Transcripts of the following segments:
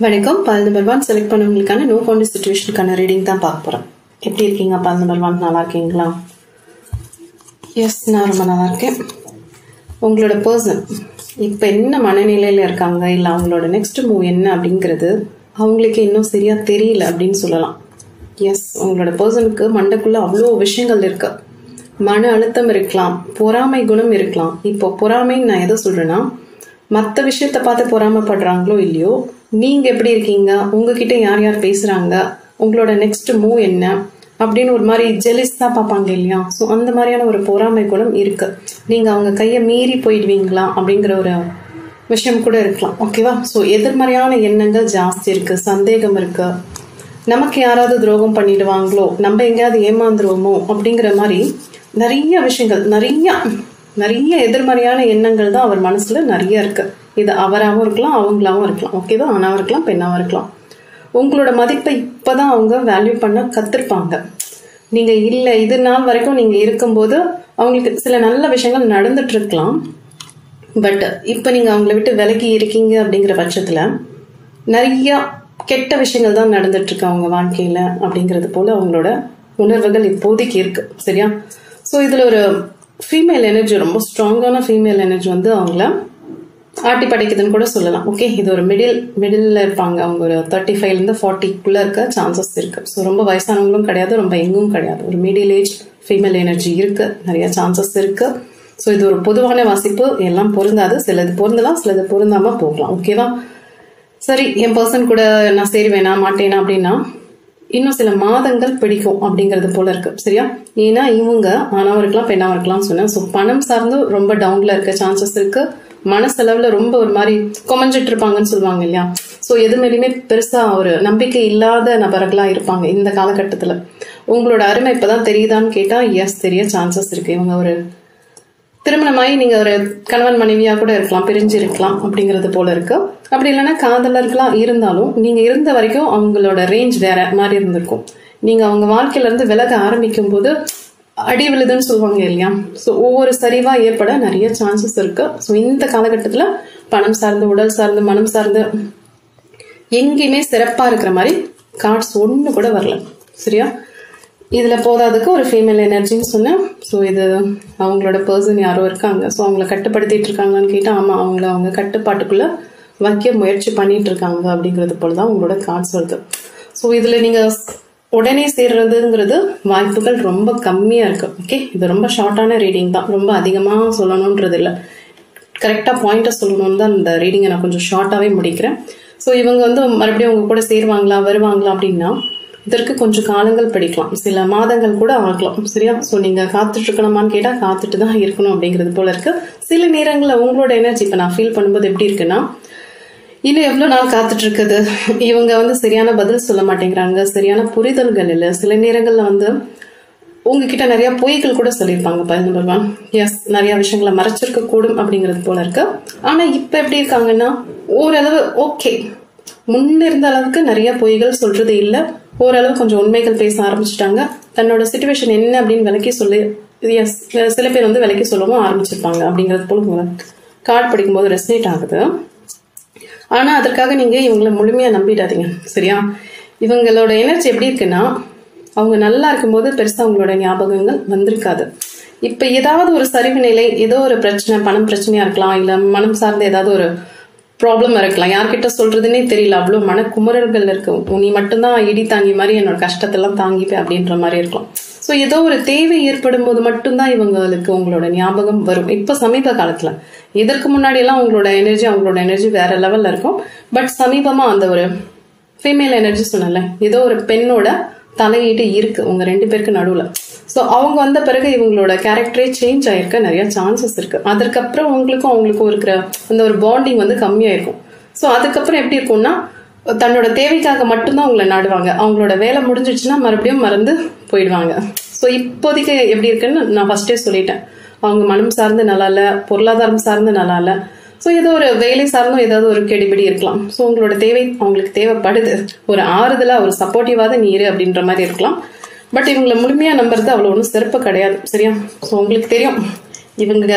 வணக்கம். Ball number 1 select பண்ணவங்களுக்கான no count சிச்சுவேஷனுக்கான ரீடிங் தான் பார்க்க போகிறோம். எப்படி இருக்கீங்க பால் நம்பர் 1? நல்லா இருக்கீங்களா? எஸ், நான் ரொம்ப நல்லா இருக்கேன். உங்களோட பர்சன் இப்போ என்ன மனநிலையில் இருக்காங்க, இல்லை அவங்களோட நெக்ஸ்ட் மூவ் என்ன அப்படிங்கிறது அவங்களுக்கு இன்னும் சரியாக தெரியல அப்படின்னு சொல்லலாம். எஸ், உங்களோட பர்சனுக்கு மண்டைக்குள்ளே அவ்வளோ விஷயங்கள் இருக்கு. மன அழுத்தம் இருக்கலாம், பொறாமை குணம் இருக்கலாம். இப்போ பொறாமைன்னு நான் எதை சொல்கிறேன்னா, மற்ற விஷயத்த பார்த்து பொறாமப்படுறாங்களோ இல்லையோ, நீங்க எப்படி இருக்கீங்க, உங்ககிட்ட யார் யார் பேசுறாங்க, உங்களோட நெக்ஸ்ட் மூவ் என்ன அப்படின்னு ஒரு மாதிரி ஜெலிஸ் தான் பார்ப்பாங்க இல்லையா? ஸோ அந்த மாதிரியான ஒரு பொறாமை குணம் இருக்கு. நீங்க அவங்க கையை மீறி போயிடுவீங்களா அப்படிங்கிற ஒரு விஷயம் கூட இருக்கலாம். ஓகேவா? ஸோ எதிர்மறையான எண்ணங்கள் ஜாஸ்தி இருக்கு, சந்தேகம் இருக்கு. நமக்கு யாராவது துரோகம் பண்ணிடுவாங்களோ, நம்ம எங்கேயாவது ஏமாந்துருவோமோ அப்படிங்கிற மாதிரி நிறைய விஷயங்கள், நிறைய எதிர்மறையான எண்ணங்கள் தான் அவர் மனசுல நிறைய இருக்கு. இது அவராகவும் இருக்கலாம், அவங்களாவும் இருக்கலாம். ஓகேவா? ஆணாவும் இருக்கலாம், பெண்ணாவும் இருக்கலாம். உங்களோட மதிப்பை இப்பதான் அவங்க வேல்யூ பண்ண கத்துருப்பாங்க. நீங்க இல்லை, இது நாள் வரைக்கும் நீங்க இருக்கும்போது அவங்களுக்கு சில நல்ல விஷயங்கள் நடந்துட்டு இருக்கலாம். பட் இப்ப நீங்க அவங்கள விட்டு விலகி இருக்கீங்க அப்படிங்கிற பட்சத்துல நிறைய கெட்ட விஷயங்கள் தான் நடந்துட்டு இருக்கு அவங்க வாழ்க்கையில அப்படிங்கிறது போல அவங்களோட உணர்வுகள் இப்போதைக்கு இருக்கு. சரியா? ஸோ இதுல ஒரு ஃபீமேல் எனர்ஜி, ரொம்ப ஸ்ட்ராங்கான ஃபீமேல் எனர்ஜி வந்து அவங்கள ஆட்டி படைக்குதுன்னு கூட சொல்லலாம். ஓகே, இது ஒரு மிடில் இருப்பாங்க. அவங்க ஒரு 35 to 40 இருக்க சான்சஸ் இருக்கு. ஸோ ரொம்ப வயசானவங்களும் கிடையாது, ரொம்ப யங்கும் கிடையாது. ஒரு மிடில் ஏஜ் ஃபீமேல் எனர்ஜி இருக்கு, நிறைய சான்சஸ் இருக்கு. ஸோ இது ஒரு பொதுவான வாசிப்பு, எல்லாம் பொருந்தாது. சிலது பொருந்தலாம், சிலது பொருந்தாம போகலாம். ஓகேவா? சரி, என் பர்சன் கூட நான் சேருவேனா மாட்டேனா அப்படின்னா இன்னும் சில மாதங்கள் பிடிக்கும் அப்படிங்கிறது போல இருக்கு. சரியா? ஏன்னா இவங்க ஆணாவும் இருக்கலாம், பெண்ணாவும் இருக்கலாம்னு சொன்னேன். ஸோ பணம் சார்ந்து ரொம்ப டவுன்ல இருக்க சான்சஸ் இருக்கு. மனசளவுல ரொம்ப ஒரு மாதிரி கொமஞ்சிட்டு இருப்பாங்கன்னு சொல்லுவாங்க இல்லையா? ஸோ எது மேலேயுமே பெருசா ஒரு நம்பிக்கை இல்லாத நபர்களா இருப்பாங்க இந்த காலகட்டத்துல. உங்களோட அருமை இப்பதான் தெரியுதான்னு கேட்டா எஸ், தெரிய சான்சஸ் இருக்கு. இவங்க ஒரு திருமணமாயி நீங்க ஒரு கணவன் மனைவியா கூட இருக்கலாம், பிரிஞ்சு இருக்கலாம் அப்படிங்கிறது போல இருக்கு. அப்படி இல்லைன்னா காதலர்களாம் இருந்தாலும் நீங்க இருந்த வரைக்கும் அவங்களோட ரேஞ்ச் வேற மாதிரி இருந்திருக்கும். நீங்க அவங்க வாழ்க்கையில இருந்து விலக ஆரம்பிக்கும் போது அடி விழுதுன்னு சொல்லுவாங்க இல்லையா? ஸோ ஒவ்வொரு சரிவா ஏற்பட நிறைய சான்சஸ் இருக்கு. ஸோ இந்த காலகட்டத்துல பணம் சார்ந்து, உடல் சார்ந்து, மனம் சார்ந்து எங்கேயுமே சிறப்பா இருக்கிற மாதிரி கார்ட்ஸ் ஒண்ணு கூட வரல. சரியா? இதுல போதாதுக்கு ஒரு ஃபீமேல் எனர்ஜின்னு சொன்னேன். ஸோ இது அவங்களோட பர்சன் யாரோ இருக்காங்க. ஸோ அவங்கள கட்டுப்படுத்திட்டு இருக்காங்கன்னு கேட்டா ஆமா, அவங்க கட்டுப்பாட்டுக்குள்ள வைக்க முயற்சி பண்ணிட்டு இருக்காங்க அப்படிங்கிறது போலதான் உங்களோட கார்ட்ஸ் வருது. ஸோ இதுல நீங்க உடனே சேர்றதுங்கிறது வாய்ப்புகள் ரொம்ப கம்மியா இருக்கு. ஓகே, இது ரொம்ப ஷார்ட்டான ரீடிங் தான், ரொம்ப அதிகமா சொல்லணும்ன்றது இல்லை. கரெக்டா பாயிண்ட சொல்லணும்னு தான் இந்த ரீடிங்கை நான் கொஞ்சம் ஷார்ட்டாவே முடிக்கிறேன். ஸோ இவங்க வந்து மறுபடியும் உங்க கூட சேருவாங்களா, வருவாங்களா அப்படின்னா இதற்கு கொஞ்சம் காலங்கள் பிடிக்கலாம், சில மாதங்கள் கூட ஆகலாம். சரியா? ஸோ நீங்க காத்துட்டு இருக்கணுமான்னு கேட்டா காத்துட்டு தான் இருக்கணும் அப்படிங்கிறது போல இருக்கு. சில நேரங்களில் உங்களோட எனர்ஜி இப்ப நான் ஃபீல் பண்ணும்போது எப்படி இருக்குன்னா, இன்னும் எவ்வளவு நாள் காத்துட்டு இருக்குது, இவங்க வந்து சரியான பதில் சொல்ல மாட்டேங்கிறாங்க, சரியான புரிதல்கள் இல்லை. சில நேரங்கள்ல வந்து உங்ககிட்ட நிறைய பொய்கள் கூட சொல்லியிருப்பாங்க. நம்பர் 1, எஸ், நிறைய விஷயங்களை மறைச்சிருக்க கூடும் அப்படிங்கிறது போல இருக்கு. ஆனா இப்ப எப்படி இருக்காங்கன்னா ஓரளவு ஓகே, முன்ன இருந்த அளவுக்கு நிறைய பொய்கள் சொல்றது இல்ல, ஓரளவு கொஞ்சம் உண்மைகள் பேச ஆரம்பிச்சுட்டாங்க. தன்னோட சிச்சுவேஷன் என்ன அப்படின்னு விளக்கி சொல்லி, எஸ், சில பேர் வந்து விளக்கி சொல்லவும் ஆரம்பிச்சிருப்பாங்க அப்படிங்கிறது போல கார்டு படிக்கும்போது ரெசனேட் ஆகுது. ஆனா அதற்காக நீங்க இவங்களை முழுமையா நம்பிடாதீங்க. சரியா? இவங்களோட எனர்ஜி எப்படி இருக்குன்னா, அவங்க நல்லா இருக்கும்போது பெருசா அவங்களோட ஞாபகங்கள் வந்திருக்காது. இப்ப ஏதாவது ஒரு சரிவு நிலை, ஏதோ ஒரு பிரச்சனை, பணம் பிரச்சனையா இருக்கலாம், இல்ல மனம் சார்ந்த ஏதாவது ஒரு ப்ராப்ளம் இருக்கலாம், யார்கிட்ட சொல்றதுன்னே தெரியல, அவ்வளவு மனக்குமுறல்கள் இருக்கு. நீ மட்டும்தான் இடி தாங்கி மாதிரி என்னோட கஷ்டத்தெல்லாம் தாங்கிப்பேன் அப்படின்ற மாதிரி இருக்கலாம். ஸோ ஏதோ ஒரு தேவை ஏற்படும் போது மட்டும்தான் இவங்களுக்கு உங்களோட ஞாபகம் வரும். இப்ப சமீப காலத்துல, இதற்கு முன்னாடி எல்லாம் அவங்களோட எனர்ஜி வேற லெவல்ல இருக்கும். பட் சமீபமா அந்த ஒரு ஃபீமேல் எனர்ஜி சொன்னல, ஏதோ ஒரு பெண்ணோட தலையீட்டு இருக்கு உங்க 2 பேருக்கு நடுவுல. ஸோ அவங்க வந்த பிறகு இவங்களோட கேரக்டரே சேஞ்ச் ஆயிருக்க நிறைய சான்சஸ் இருக்கு. அதுக்கப்புறம் அவங்களுக்கும் இருக்கிற அந்த ஒரு பாண்டிங் வந்து கம்மியாயிருக்கும். ஸோ அதுக்கப்புறம் எப்படி இருக்கும்னா, தன்னோட தேவைக்காக மட்டும்தான் உங்களை நாடுவாங்க. அவங்களோட வேலை முடிஞ்சிடுச்சுன்னா மறுபடியும் மறந்து போயிடுவாங்க. ஸோ இப்போதைக்கு எப்படி இருக்குன்னு நான் ஃபர்ஸ்டே சொல்லிட்டேன். அவங்க மனம் சார்ந்து நல்லா இல்ல, பொருளாதாரம் சார்ந்து நல்லா இல்ல. ஸோ ஏதோ ஒரு வேலை சார்ந்தும் ஏதாவது ஒரு கெடிபிடி இருக்கலாம். ஸோ உங்களோட தேவை அவங்களுக்கு தேவைப்படுது, ஒரு ஆறுதலா, ஒரு சப்போர்ட்டிவாத நீரு அப்படின்ற மாதிரி இருக்கலாம். பட் இவங்களை முழுமையா நம்புறது அவ்வளவு ஒன்றும் சிறப்பு கிடையாது. சரியா? ஸோ உங்களுக்கு தெரியும், இவங்க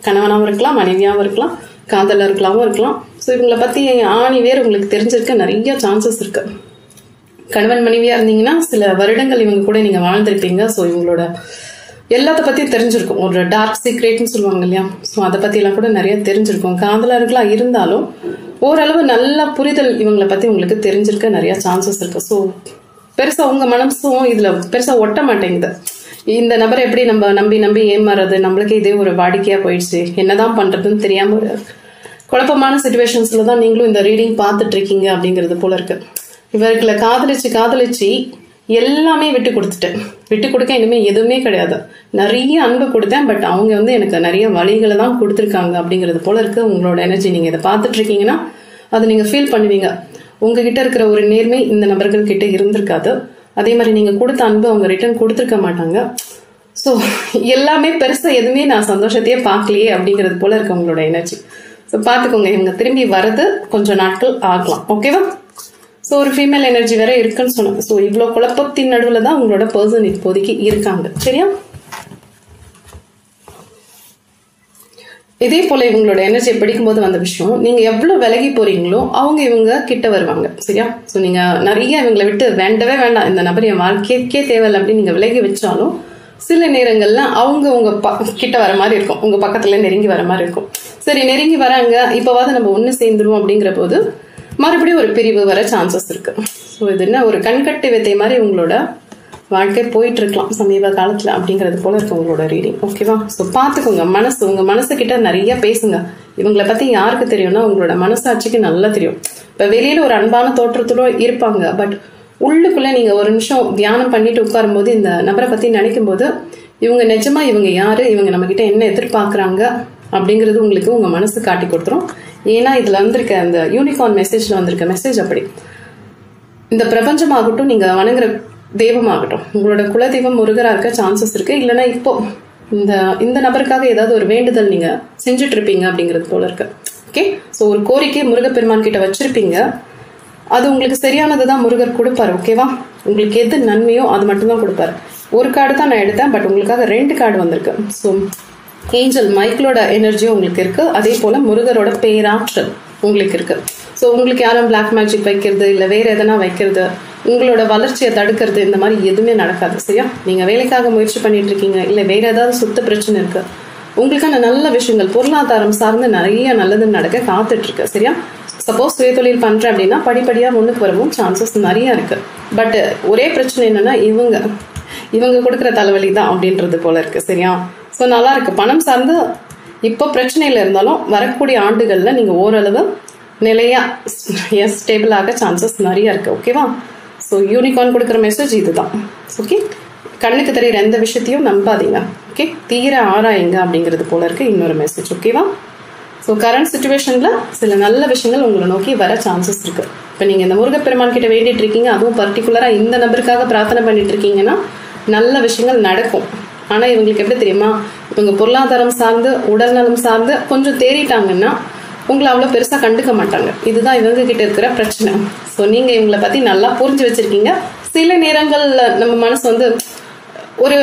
கணவனாகவும் இருக்கலாம், மனைவியாகவும் இருக்கலாம், காதலர்களாகவும் இருக்கலாம். ஸோ இவங்களை பற்றி ஆணி வேர் உங்களுக்கு தெரிஞ்சிருக்க நிறைய சான்சஸ் இருக்கு. கணவன் மனைவியாக இருந்தீங்கன்னா சில வருடங்கள் இவங்க கூட நீங்கள் வாழ்ந்திருப்பீங்க. ஸோ இவங்களோட எல்லாத்த பற்றியும் தெரிஞ்சிருக்கும். ஒரு டார்க் சீக்ரெட்னு சொல்லுவாங்க இல்லையா, ஸோ அதை பற்றியெல்லாம் கூட நிறைய தெரிஞ்சிருக்கும். காதலர்களாக இருந்தாலும் ஓரளவு நல்ல புரிதல் இவங்களை பற்றி உங்களுக்கு தெரிஞ்சிருக்க நிறைய சான்சஸ் இருக்கு. ஸோ பெருசாக உங்கள் மனசும் இதில் பெருசாக ஒட்ட மாட்டேங்குது. இந்த நபரை எப்படி நம்ம நம்பி ஏமாறது, நம்மளுக்கு இதே ஒரு வாடிக்கையாக போயிடுச்சு, என்னதான் பண்ணுறதுன்னு தெரியாமல் ஒரு குழப்பமான சுச்சுவேஷன்ஸில் தான் நீங்களும் இந்த ரீடிங் பார்த்துட்டு இருக்கீங்க அப்படிங்கிறது போல இருக்கு. இவர்களை காதலிச்சு எல்லாமே விட்டு கொடுக்க இனிமேல் எதுவுமே கிடையாது. நிறைய அன்பு கொடுத்தேன், பட் அவங்க எனக்கு நிறைய வழிகளை தான் கொடுத்துருக்காங்க அப்படிங்கிறது போல இருக்கு உங்களோட எனர்ஜி. நீங்கள் இதை பார்த்துட்டு இருக்கீங்கன்னா அதை நீங்கள் ஃபீல் பண்ணுவீங்க. உங்ககிட்ட இருக்கிற ஒரு நேர்மை இந்த நபர்கள் கிட்ட இருந்திருக்காது. அதே மாதிரி நீங்கள் கொடுத்த அன்பு அவங்க ரிட்டர்ன் கொடுத்துருக்க மாட்டாங்க. ஸோ எல்லாமே பெருசாக எதுவுமே நான் சந்தோஷத்தையே பார்க்கலையே அப்படிங்கிறது போல இருக்கு உங்களோட எனர்ஜி. ஸோ பார்த்துக்கோங்க, இவங்க திரும்பி வர்றது கொஞ்சம் நாட்கள் ஆகலாம். ஓகேவா? ஸோ ஒரு ஃபீமேல் எனர்ஜி வேற இருக்குன்னு சொன்னாங்க. ஸோ இவ்வளோ குழப்பத்தின் நடுவில் தான் உங்களோட பர்சன் இப்போதைக்கு இருக்காங்க. சரியா? இதே போல இவங்களோட எனர்ஜியை படிக்கும்போது வந்த விஷயம், நீங்க எவ்வளவு விலகி போறீங்களோ அவங்க இவங்க கிட்ட வருவாங்க. சரியா? ஸோ நீங்க நிறைய இவங்களை விட்டு வேண்டவே வேண்டாம், இந்த நபர் என் வாழ்க்கைக்கே தேவையில்லை அப்படின்னு நீங்க விலகி வச்சாலும் சில நேரங்கள்ல அவங்க உங்க கிட்ட வர மாதிரி இருக்கும், உங்க பக்கத்துல நெருங்கி வர மாதிரி இருக்கும். சரி, நெருங்கி வராங்க, இப்பவாவது நம்ம ஒண்ணு சேர்ந்துருவோம் அப்படிங்கிற போது மறுபடியும் ஒரு பிரிவு வர சான்சஸ் இருக்கு. ஸோ இது என்ன ஒரு கண்கட்டி வித்தை மாதிரி உங்களோட வாழ்க்கை போயிட்டு இருக்கலாம் சமீப காலத்துல அப்படிங்கிறது போல இருக்கு உங்களோட ரீடிங். ஓகேவா? ஸோ பார்த்துக்கோங்க, உங்க மனசு கிட்ட நிறைய பேசுங்க. இவங்களை பத்தி யாருக்கு தெரியும்னா உங்களோட மனசாட்சிக்கு நல்லா தெரியும். இப்ப வெளியில ஒரு அன்பான தோற்றத்தோட இருப்பாங்க, பட் உள்ளுக்குள்ள நீங்க ஒரு நிமிஷம் தியானம் பண்ணிட்டு உட்காரும் போது இந்த நபரை பத்தி நினைக்கும் போது இவங்க நிஜமா இவங்க யாரு, இவங்க நம்ம கிட்ட என்ன எதிர்பார்க்கறாங்க அப்படிங்கிறது உங்களுக்கு உங்க மனசு காட்டி கொடுத்துரும். ஏன்னா இதுல வந்திருக்க அந்த யூனிகார்ன் மெசேஜ்ல வந்திருக்க மெசேஜ் அப்படி. இந்த பிரபஞ்சமாகட்டும், நீங்க வணங்குற தெய்வமாகட்டும், உங்களோட குலதெய்வம் முருகரா இருக்க சான்சஸ் இருக்கு. இல்லைன்னா இப்போ இந்த நபருக்காக ஏதாவது ஒரு வேண்டுதல் நீங்க செஞ்சுட்டு இருப்பீங்க அப்படிங்கிறது போல இருக்கு. ஓகே? ஸோ ஒரு கோரிக்கை முருகப்பெருமான் கிட்ட வச்சிருப்பீங்க, அது உங்களுக்கு சரியானதுதான் முருகர் கொடுப்பாரு. ஓகேவா? உங்களுக்கு எது நன்மையோ அது மட்டும்தான் கொடுப்பாரு. ஒரு கார்டு தான் நான் எடுத்தேன், பட் உங்களுக்காக 2 கார்டு வந்திருக்கு. ஸோ ஏஞ்சல் மைக்கிளோட எனர்ஜியும் உங்களுக்கு இருக்கு, அதே போல முருகரோட பேராற்றல் உங்களுக்கு இருக்கு. ஸோ உங்களுக்கு யாரும் பிளாக் மேஜிக் வைக்கிறது இல்லை வேற எதனா வைக்கிறது, உங்களோட வளர்ச்சியை தடுக்கிறது, இந்த மாதிரி எதுவுமே நடக்காது. சரியா? நீங்க வேலைக்காக முயற்சி பண்ணிட்டு இருக்கீங்க, இல்லை வேற ஏதாவது சுத்த பிரச்சனை இருக்கு, உங்களுக்கான நல்ல விஷயங்கள் பொருளாதாரம் சார்ந்து நிறைய நல்லது நடக்க காத்துட்டு இருக்கு. சரியா? சப்போஸ் சுயதொழில் பண்றேன் அப்படின்னா படிப்படியா முன்னுக்கு வரவும் சான்சஸ் நிறைய இருக்கு. பட் ஒரே பிரச்சனை என்னன்னா இவங்க கொடுக்குற தலைவலி தான் அப்படின்றது போல இருக்கு. சரியா? ஸோ நல்லா இருக்கு. பணம் சார்ந்து இப்போ பிரச்சனையில இருந்தாலும் வரக்கூடிய ஆண்டுகள்ல நீங்க ஓரளவு நிலையா ஸ்டேபிள் ஆக சான்சஸ் நிறைய இருக்கு. ஓகேவா? ஸோ யூனிகார்ன் கொடுக்குற மெசேஜ் இதுதான். ஓகே? கண்ணுக்கு தெரியுற எந்த விஷயத்தையும் நம்பாதீங்க. ஓகே? தீர ஆராயுங்க அப்படிங்கிறது போல இருக்கு இன்னொரு மெசேஜ். ஓகேவா? ஸோ கரண்ட் சுச்சுவேஷன்ல சில நல்ல விஷயங்கள் உங்களை நோக்கி வர சான்சஸ் இருக்கு. இப்போ நீங்க இந்த முருகப்பெருமான் கிட்ட வேண்டிட்டு இருக்கீங்க, அதுவும் பர்டிகுலரா இந்த நபருக்காக பிரார்த்தனை பண்ணிட்டு இருக்கீங்கன்னா நல்ல விஷயங்கள் நடக்கும். ஆனா இவங்களுக்கு எப்படி தெரியுமா, இவங்க பொருளாதாரம் சார்ந்து உடல்நலம் சார்ந்து கொஞ்சம் தேறிட்டாங்கன்னா உங்களை அவ்வளோ பெருசா கண்டுக்க மாட்டாங்க. இதுதான் இவங்க கிட்ட இருக்கிற பிரச்சனை. ஸோ நீங்க இவங்களை பத்தி நல்லா புரிஞ்சு வச்சிருக்கீங்க. சில நேரங்கள்ல நம்ம மனசு ஒரு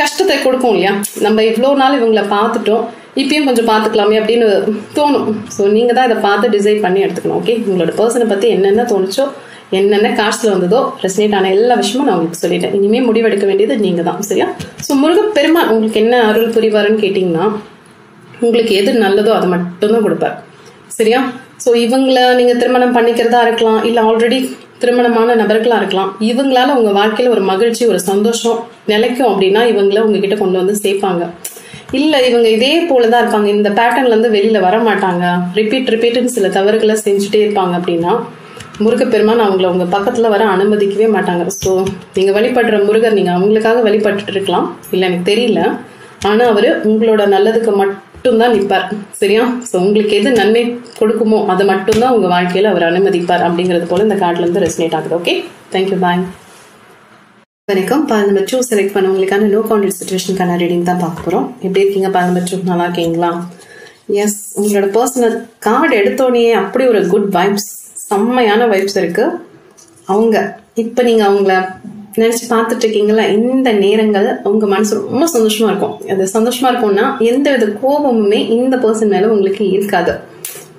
கஷ்டத்தை கொடுக்கும் இல்லையா, நம்ம இவ்வளோ நாள் இவங்களை பார்த்துட்டோம், இப்பயும் கொஞ்சம் பார்த்துக்கலாமே அப்படின்னு தோணும். ஸோ நீங்க தான் இதை பார்த்து டிசைட் பண்ணி எடுத்துக்கணும். ஓகே? உங்களோட பர்சனை பத்தி என்னென்ன தோணுச்சோ, என்னென்ன காஸ்ட்ல வந்ததோ, ரெசனேட் ஆன எல்லா விஷயமும் நான் உங்களுக்கு சொல்லிட்டேன். இனிமே முடிவெடுக்க வேண்டியது நீங்க தான். சரியா? ஸோ முருகப்பெருமான் உங்களுக்கு என்ன அருள் புரிவாருன்னு கேட்டீங்கன்னா உங்களுக்கு எது நல்லதோ அதை மட்டும்தான் கொடுப்பார். சரியா? ஸோ இவங்களை நீங்க திருமணம் பண்ணிக்கிறதா இருக்கலாம், இல்லை ஆல்ரெடி திருமணமான நபர்களா இருக்கலாம். இவங்களால உங்க வாழ்க்கையில ஒரு மகிழ்ச்சி ஒரு சந்தோஷம் நிலைக்கும் அப்படின்னா இவங்களை உங்ககிட்ட கொண்டு சேர்ப்பாங்க. இல்ல இவங்க இதே போலதான் இருப்பாங்க, இந்த பேட்டர்ன்ல இருந்து வெளியில வர மாட்டாங்க, ரிப்பீட்னு சில தவறுகளை செஞ்சுட்டே இருப்பாங்க அப்படின்னா முருகப்பெருமான் அவங்கள உங்க பக்கத்துல வர அனுமதிக்கவே மாட்டாங்க. ஸோ நீங்க வழிபடுற முருகர் நீங்க அவங்களுக்காக வழிபட்டு இருக்கலாம், இல்ல எனக்கு தெரியல, ஆனா அவரு உங்களோட நல்லதுக்கு மட்டும்தான் நிற்பார். சரியா? ஸோ உங்களுக்கு எது நன்மை கொடுக்குமோ அதை மட்டும்தான் உங்க வாழ்க்கையில அவர் அனுமதிப்பார் அப்படிங்கிறது போல இந்த கார்டுல இருந்து ரெசனேட் ஆகுது. ஓகே? Thank you, bye. வணக்கம். பால் நம்பர் 2 செலக்ட் பண்ணவங்களுக்கான நோ கான்டாக்ட் சிச்சுவேஷனுக்கான ரீடிங் தான் பார்க்க போறோம். எப்படி இருக்கீங்க பால் நம்பர் 2? நல்லா இருக்கீங்களா? எஸ், உங்களோட பர்சனல் கார்டு எடுத்தோடனே அப்படி ஒரு குட் வைப்ஸ், செம்மையான வைப்ஸ் இருக்கு. அவங்க இப்ப நீங்க அவங்கள நினைச்சு பார்த்துட்டு இருக்கீங்களா, இந்த நேரங்கள் உங்க மனசு ரொம்ப சந்தோஷமா இருக்கும். அது சந்தோஷமா இருக்கும்னா எந்த வித கோபமுமே இந்த பர்சன் மேல உங்களுக்கு இருக்காது.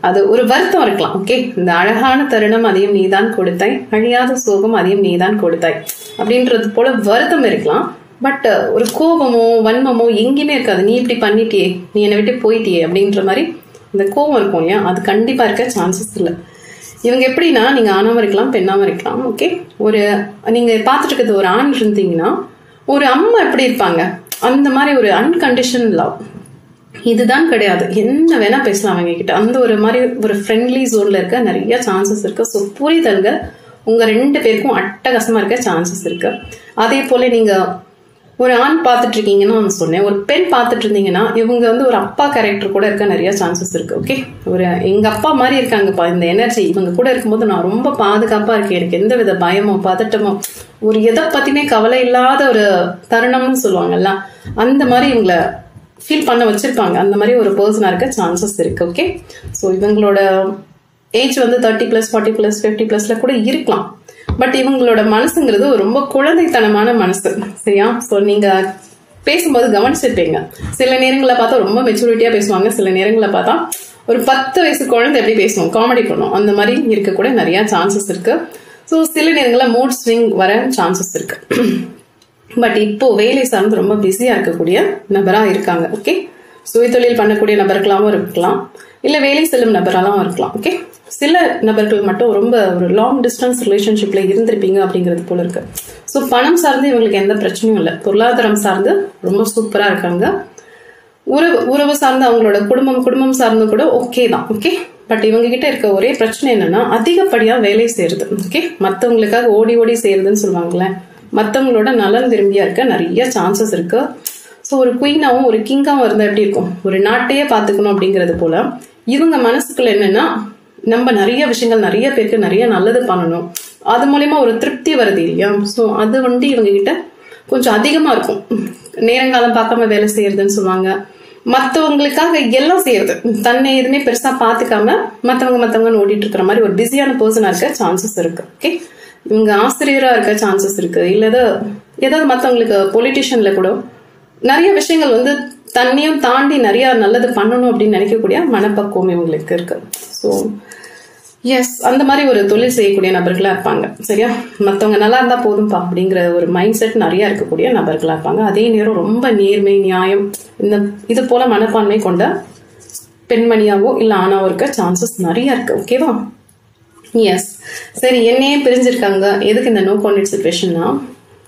அது ஒரு வருத்தம் இருக்கலாம். ஓகே, இந்த அழகான தருணம் அதையும் நீதான் கொடுத்தாய், அழியாத சோகம் அதையும் நீதான் கொடுத்தாய் அப்படின்றது போல வருத்தம் இருக்கலாம். பட் ஒரு கோபமோ வன்மமோ எங்கேயுமே இருக்காது. நீ இப்படி பண்ணிட்டியே, நீ என்னை விட்டு போயிட்டியே அப்படின்ற மாதிரி இந்த கோபம் இருக்கும் இல்லையா, அது கண்டிப்பா இருக்க சான்சஸ் இல்லை. இவங்க எப்படின்னா, நீங்க ஆணாவும் இருக்கலாம் பெண்ணாவும் இருக்கலாம். ஓகே, ஒரு நீங்க பார்த்துட்டு இருக்கிறது ஒரு ஆண் இருந்தீங்கன்னா, ஒரு அம்மா எப்படி இருப்பாங்க அந்த மாதிரி ஒரு அன்கண்டிஷன் லவ். இதுதான் கிடையாது, என்ன வேணா பேசலாம் அவங்க கிட்ட. அந்த ஒரு மாதிரி ஒரு ஃப்ரெண்ட்லி ஜோன்ல இருக்க நிறைய சான்சஸ் இருக்கு. ஸோ புரிதல்கள் உங்க 2 பேருக்கும் அட்டகாசமா இருக்க சான்சஸ் இருக்கு. அதே போல நீங்க ஒரு ஆண் பார்த்துட்டு இருக்கீங்கன்னு நான் சொன்னேன், ஒரு பெண் பார்த்துட்டு இருந்தீங்கன்னா இவங்க வந்து ஒரு அப்பா கேரக்டர் கூட இருக்க நிறைய சான்சஸ் இருக்கு. ஓகே, ஒரு எங்க அப்பா மாதிரி இருக்காங்கப்பா, இந்த எனர்ஜி இவங்க கூட இருக்கும்போது நான் ரொம்ப பாதுகாப்பா இருக்கேன், எனக்கு எந்த வித பயமோ பதட்டமோ ஒரு எதை பத்தியுமே கவலை இல்லாத ஒரு தருணம்னு சொல்லுவாங்கல்ல, அந்த மாதிரி இவங்களை ஃபீல் பண்ண வச்சிருப்பாங்க. அந்த மாதிரி ஒரு பர்சனா இருக்க சான்சஸ் இருக்கு. ஓகே, ஸோ இவங்களோட ஏஜ் வந்து 30+, 40+, 50+ல கூட இருக்கலாம். பட் இவங்களோட மனசுங்கிறது ரொம்ப குழந்தைத்தனமான மனசு. சரியா? ஸோ நீங்க பேசும்போது கவனிச்சிருப்பீங்க, சில நேரங்களில் பார்த்தா ரொம்ப மெச்சூரிட்டியா பேசுவாங்க, சில நேரங்களில் பார்த்தா ஒரு 10 வயசு குழந்தை எப்படி பேசுவோம், காமெடி பண்ணும், அந்த மாதிரி இருக்கக்கூட நிறைய சான்சஸ் இருக்கு. ஸோ சில நேரங்களில் மூட் ஸ்விங் வர சான்சஸ் இருக்கு. பட் இப்போ வேலை சார்ந்து ரொம்ப பிஸியா இருக்கக்கூடிய நபரா இருக்காங்க. ஓகே, சுயதொழில் பண்ணக்கூடிய நபர்களாகவும் இருக்கலாம், இல்ல வேலை செல்லும் நபராகவும் இருக்கலாம். ஓகே, சில நபர்கள் மட்டும் ரொம்ப ஒரு லாங் டிஸ்டன்ஸ் ரிலேஷன்ஷிப்ல இருந்திருப்பீங்க அப்படிங்கிறது போல இருக்கு. ஸோ பணம் சார்ந்து இவங்களுக்கு எந்த பிரச்சனையும் இல்லை, பொருளாதாரம் சார்ந்து ரொம்ப சூப்பரா இருக்காங்க. உறவு சார்ந்து அவங்களோட குடும்பம் சார்ந்து கூட ஓகே தான். ஓகே, பட் இவங்க கிட்ட இருக்க ஒரே பிரச்சனை என்னன்னா அதிகப்படியா வேலை செய்யறது. ஓகே, மற்றவங்களுக்காக ஓடி ஓடி செய்யறதுன்னு சொல்லுவாங்களே, மற்றவங்களோட நலன் விரும்பியா இருக்க நிறைய சான்சஸ் இருக்கு. ஸோ ஒரு குயினாவும் ஒரு கிங்காவும் இருந்தா எப்படி இருக்கும், ஒரு நாட்டையே பார்த்துக்கணும் அப்படிங்கிறது போல இவங்க மனசுக்குள்ள என்னன்னா, நம்ம நிறைய விஷயங்கள் நிறைய பேருக்கு நிறைய நல்லது பண்ணணும், அது மூலயமா ஒரு திருப்தி வருது இல்லையா. ஸோ அது வந்து இவங்க கிட்ட கொஞ்சம் அதிகமா இருக்கும். நேரங்காலம் பார்க்காம வேலை செய்யறதுன்னு சொல்லுவாங்க, மற்றவங்களுக்காக எல்லாம் செய்யறது, தன்னை எதுவுமே பெருசா பார்த்துக்காம மற்றவங்க ஓடிட்டு இருக்கிற மாதிரி ஒரு பிஸியான பர்சனா இருக்க சான்சஸ் இருக்கு. ஓகே, இவங்க ஆசிரியரா இருக்க சான்சஸ் இருக்கு, இல்ல ஏதாவது மற்றவங்களுக்கு பொலிட்டிஷியன்ல கூட நிறைய விஷயங்கள் வந்து தன்னையும் தாண்டி நிறைய நல்லது பண்ணணும் அப்படின்னு நினைக்கக்கூடிய மனப்பக்குவம் இவங்களுக்கு இருக்கு. ஸோ எஸ், அந்த மாதிரி ஒரு தொழில் செய்யக்கூடிய நபர்களா இருப்பாங்க. சரியா? மற்றவங்க நல்லா இருந்தா போதும்பா அப்படிங்கிற ஒரு மைண்ட் செட் நிறைய இருக்கக்கூடிய நபர்களா இருப்பாங்க. அதே நேரம் ரொம்ப நேர்மை நியாயம் இது போல மனப்பான்மை கொண்ட பெண்மணியாவோ இல்ல ஆணாவோ இருக்க சான்சஸ் நிறைய இருக்கு. ஓகேவா? எஸ், சரி, என்னையே பிரிஞ்சிருக்காங்க, எதுக்கு இந்த நோ கான்டாக்ட் சிச்சுவேஷன்னா,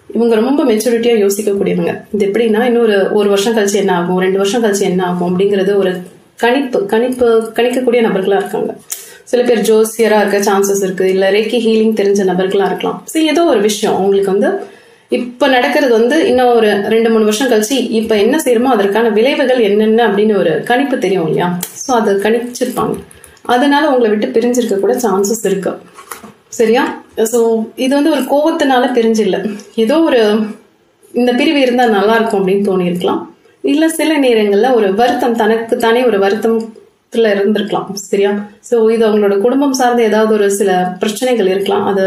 இவங்க ரொம்ப மெச்சூரிட்டியா யோசிக்கக்கூடியவங்க. இது எப்படின்னா, இன்னொரு 1 வருஷம் கழிச்சு என்ன ஆகும், 2 வருஷம் கழிச்சு என்ன ஆகும் அப்படிங்கறது ஒரு கணிக்கக்கூடிய நபர்களா இருக்காங்க. சில பேர் ஜோசியரா இருக்க சான்சஸ் இருக்கு, இல்ல ரேக்கி ஹீலிங் தெரிஞ்ச நபர்களா இருக்கலாம். சரி, ஏதோ ஒரு விஷயம் அவங்களுக்கு வந்து இப்ப நடக்கிறது வந்து இன்னும் ஒரு 2-3 வருஷம் கழிச்சு இப்ப என்ன செய்யறோமோ அதற்கான விளைவுகள் என்னென்ன அப்படின்னு ஒரு கணிப்பு தெரியும் இல்லையா. ஸோ அது கணிச்சிருப்பாங்க, அதனால உங்களை விட்டு பிரிஞ்சிருக்க கூட சான்சஸ் இருக்கு. சரியா? ஸோ இது வந்து ஒரு கோபத்தினால பிரிஞ்சு இல்லை, ஏதோ ஒரு இந்த பிரிவு இருந்தா நல்லா இருக்கும் அப்படின்னு தோணி இருக்கலாம். இல்ல சில நேரங்கள்ல ஒரு வருத்தம், தனக்கு தானே ஒரு வருத்தத்துல இருந்திருக்கலாம். சரியா? ஸோ இது அவங்களோட குடும்பம் சார்ந்த ஏதாவது ஒரு சில பிரச்சனைகள் இருக்கலாம், அது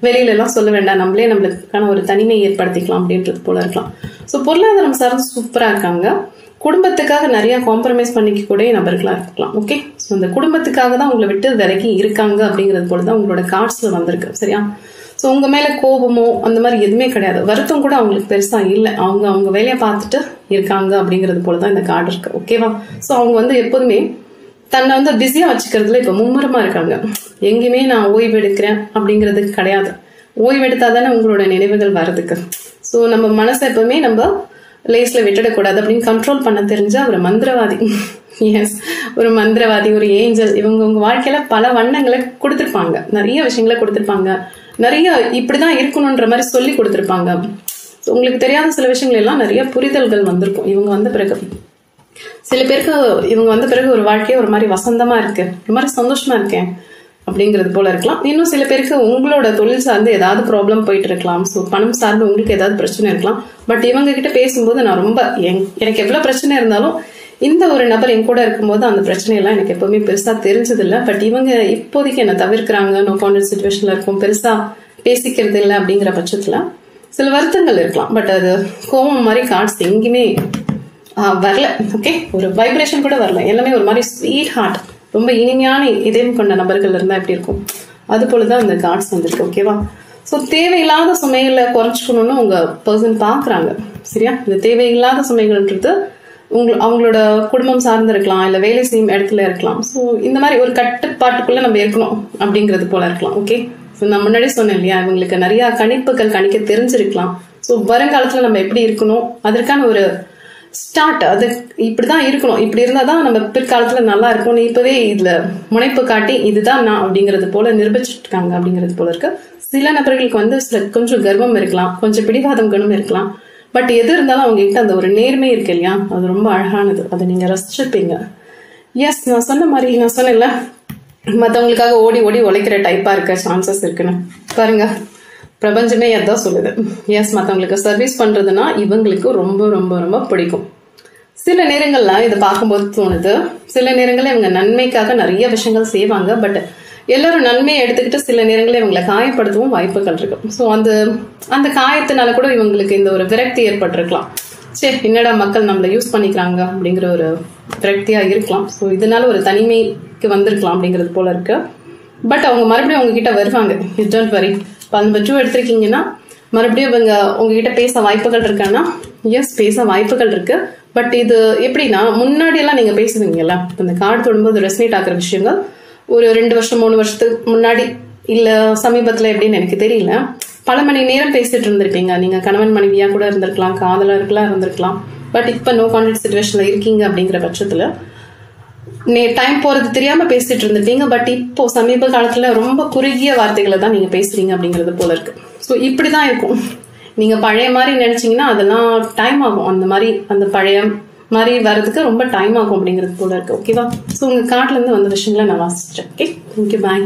வெளியில எல்லாம் சொல்ல வேண்டாம், நம்மளே நம்மளுக்கான ஒரு தனிமையை ஏற்படுத்திக்கலாம் அப்படின்றது போல இருக்கலாம். ஸோ பொருளாதாரம் சார்ந்து சூப்பரா இருக்காங்க, குடும்பத்துக்காக நிறைய காம்ப்ரமைஸ் பண்ணிக்க கூட நபர்களா இருக்கலாம். ஓகே, ஸோ இந்த குடும்பத்துக்காக தான் உங்களை விட்டு விலகி இருக்காங்க அப்படிங்கிறது போலதான் உங்களோட கார்ட்ஸ்ல வந்திருக்கு. சரியா? ஸோ உங்க மேல கோபமோ அந்த மாதிரி எதுவுமே கிடையாது, வருத்தம் கூட அவங்களுக்கு பெருசா இல்லை, அவங்க வேலையை பார்த்துட்டு இருக்காங்க அப்படிங்கிறது போலதான் இந்த கார்டு இருக்கு. ஓகேவா? ஸோ அவங்க வந்து எப்போதுமே தன்னை வந்து பிஸியா வச்சுக்கிறதுல இப்ப மும்முரமா இருக்காங்க. எங்கேயுமே நான் ஓய்வு எடுக்கிறேன் அப்படிங்கிறது கிடையாது, ஓய்வு எடுத்தாதானே உங்களோட நினைவுகள் வர்றதுக்கு. ஸோ நம்ம மனசை எப்பவுமே நம்ம லேஸ்ல விட்டுடக்கூடாது அப்படின்னு கண்ட்ரோல் பண்ண தெரிஞ்ச ஒரு மந்திரவாதி. எஸ், ஒரு மந்திரவாதி, ஒரு ஏஞ்சல். இவங்க உங்க வாழ்க்கையில பல வண்ணங்களை கொடுத்திருப்பாங்க, நிறைய விஷயங்களை கொடுத்திருப்பாங்க, நிறைய இப்படிதான் இருக்கணும்ன்ற மாதிரி சொல்லி கொடுத்திருப்பாங்க. உங்களுக்கு தெரியாத சில விஷயங்கள் எல்லாம் நிறைய புரிதல்கள் வந்திருக்கும் இவங்க வந்த பிறகு. சில பேருக்கு இவங்க வந்த பிறகு ஒரு வாழ்க்கையே ஒரு மாதிரி வசந்தமா இருக்கு, ஒரு மாதிரி சந்தோஷமா இருக்கேன் அப்படிங்கிறது போல இருக்கலாம். இன்னும் சில பேருக்கு உங்களோட தொழில் சார்ந்து ஏதாவது ப்ராப்ளம் போயிட்டு இருக்கலாம். ஸோ பணம் சார்ந்து உங்களுக்கு ஏதாவது பிரச்சனை இருக்கலாம். பட் இவங்க கிட்ட பேசும்போது நான் ரொம்ப எனக்கு எவ்வளவு பிரச்சனை இருந்தாலும் இந்த ஒரு நபர் என் கூட இருக்கும்போது அந்த பிரச்சனையெல்லாம் எனக்கு எப்பவுமே பெருசா தெரிஞ்சது இல்லை. பட் இவங்க இப்போதைக்கு என்ன தவிர்க்கிறாங்க, நோ கான்டாக்ட் சிச்சுவேஷன்ல இருக்கும், பெருசா பேசிக்கிறது இல்லை அப்படிங்கிற பட்சத்துல சில வருத்தங்கள் இருக்கலாம். பட் அது கோவம் மாதிரி கார்ட்ஸ் எங்கேயுமே வரல. ஓகே, ஒரு வைப்ரேஷன் கூட வரல, எல்லாமே ஒரு மாதிரி ஸ்வீட் ஹார்ட் ரொம்ப இனிமையான இதயம் கொண்ட நபர்கள் இருந்தால் எப்படி இருக்கும், அது போலதான் இந்த கார்ட்ஸ் வந்திருக்கு. ஓகேவா? ஸோ தேவையில்லாத சுமைகளை குறைச்சிக்கணும்னு உங்க பர்சன் பாக்குறாங்க. சரியா? இந்த தேவையில்லாத சுமைகள்ன்றது அவங்களோட குடும்பம் சார்ந்து இருக்கலாம், இல்ல வேலை செய்யும் இடத்துல இருக்கலாம். ஸோ இந்த மாதிரி ஒரு கட்டுப்பாட்டுக்குள்ள நம்ம இருக்கணும் அப்படிங்கிறது போல இருக்கலாம். ஓகே, நான் முன்னாடி சொன்னேன் இல்லையா, இவங்களுக்கு நிறைய கணிப்புகள் கணிக்க தெரிஞ்சிருக்கலாம். ஸோ வருங்காலத்துல நம்ம எப்படி இருக்கணும் அதற்கான ஒரு ஸ்டார்ட், அது இப்படிதான் இருக்கணும், இப்படி இருந்தாதான் நம்ம பிற்காலத்துல நல்லா இருக்கும், இப்பவே இதுல முனைப்பு காட்டி இதுதான் நான் அப்படிங்கிறது போல நிரூபிச்சுட்டு இருக்காங்க அப்படிங்கிறது போல இருக்கு. சில நபர்களுக்கு வந்து கொஞ்சம் கர்வம் இருக்கலாம், கொஞ்சம் பிடிவாதம் குணம் இருக்கலாம். பட் எது இருந்தாலும் அவங்க கிட்ட அந்த ஒரு நேர்மை இருக்கு இல்லையா, அது ரொம்ப அழகானது, அதை நீங்க ரசிச்சிருப்பீங்க. எஸ், நான் சொன்ன மாதிரி நான் சொன்னேன்ல, மற்றவங்களுக்காக ஓடி ஓடி உழைக்கிற டைப்பா இருக்க சான்சஸ் இருக்குன்னு பாருங்க. பிரபஞ்சமே அதான் சொல்லுது. எஸ், மற்றவங்களுக்கு சர்வீஸ் பண்றதுன்னா இவங்களுக்கு ரொம்ப ரொம்ப ரொம்ப பிடிக்கும். சில நேரங்கள்ல இதை பார்க்கும்போது தோணுது, சில நேரங்கள்ல இவங்க நன்மைக்காக நிறைய விஷயங்கள் செய்வாங்க. பட் எல்லாரும் நன்மையை எடுத்துக்கிட்டு சில நேரங்களில் இவங்களை காயப்படுத்தவும் வாய்ப்புகள் இருக்கு. ஸோ அந்த காயத்தினால கூட இவங்களுக்கு இந்த ஒரு விரக்தி ஏற்பட்டிருக்கலாம். சரி, என்னடா மக்கள் நம்மளை யூஸ் பண்ணிக்கிறாங்க அப்படிங்கிற ஒரு விரக்தியா இருக்கலாம். ஸோ இதனால ஒரு தனிமைக்கு வந்திருக்கலாம் அப்படிங்கிறது போல இருக்கு. பட் அவங்க மறுபடியும் உங்ககிட்ட வருவாங்க. It don't worry. இப்போ அந்த 2 எடுத்திருக்கீங்கன்னா மறுபடியும் இவங்க உங்ககிட்ட பேச வாய்ப்புகள் இருக்கான்னா, எஸ், பேச வாய்ப்புகள் இருக்கு. பட் இது எப்படின்னா, முன்னாடி எல்லாம் நீங்க பேசுவீங்கல்ல, இந்த கார்டு தொடும்போது ரெசனேட் ஆகிற விஷயங்கள் ஒரு 2 வருஷம் 3 வருஷத்துக்கு முன்னாடி இல்ல சமீபத்துல எப்படின்னு எனக்கு தெரியல, பல மணி நேரம் பேசிட்டு இருந்திருப்பீங்க. நீங்க கணவன் மனைவியா கூட இருந்திருக்கலாம், காதலர்களா இருந்திருக்கலாம். பட் இப்ப நோ கான்டாக்ட் சிச்சுவேஷன்ல இருக்கீங்க அப்படிங்கிற பட்சத்துல டைம் போறது தெரியாம பேசிட்டு இருந்திருப்பீங்க. பட் இப்போ சமீப காலத்துல ரொம்ப குறுகிய வார்த்தைகளை தான் நீங்க பேசுறீங்க அப்படிங்கிறது போல இருக்கு. ஸோ இப்படிதான் இருக்கும். நீங்க பழைய மாதிரி நினைச்சீங்கன்னா அதெல்லாம் டைம் ஆகும். அந்த பழைய மாதிரி வர்றதுக்கு ரொம்ப டைம் ஆகும் அப்படிங்கிறது போல இருக்கு. ஓகேவா? ஸோ உங்க கார்ட்ல இருந்து வந்த விஷயங்களை நான் வாசிச்சிட்டேன். ஓகே, தேங்க்யூ, பாய்.